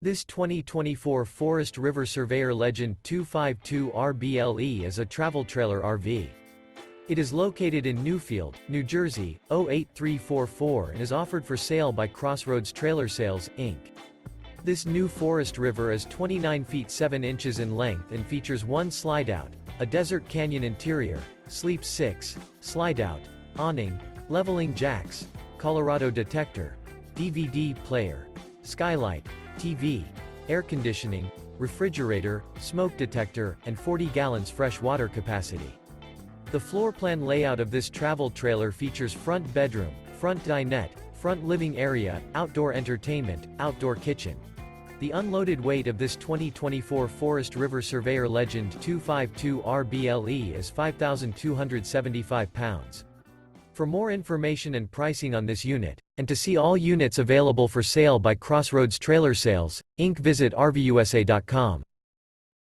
This 2024 Forest River Surveyor Legend 252 RBLE is a travel trailer RV. It is located in Newfield, New Jersey, 08344 and is offered for sale by Crossroads Trailer Sales, Inc. This new Forest River is 29 feet 7 inches in length and features one slide-out, a desert canyon interior, sleeps 6, slide-out, awning, leveling jacks, Colorado Detector, DVD player, Skylight, TV, air conditioning, refrigerator, smoke detector, and 40 gallons fresh water capacity. The floor plan layout of this travel trailer features front bedroom, front dinette, front living area, outdoor entertainment, outdoor kitchen. The unloaded weight of this 2024 Forest River Surveyor Legend 252 RBLE is 5,275 pounds. For more information and pricing on this unit, and to see all units available for sale by Crossroads Trailer Sales, Inc., visit RVUSA.com.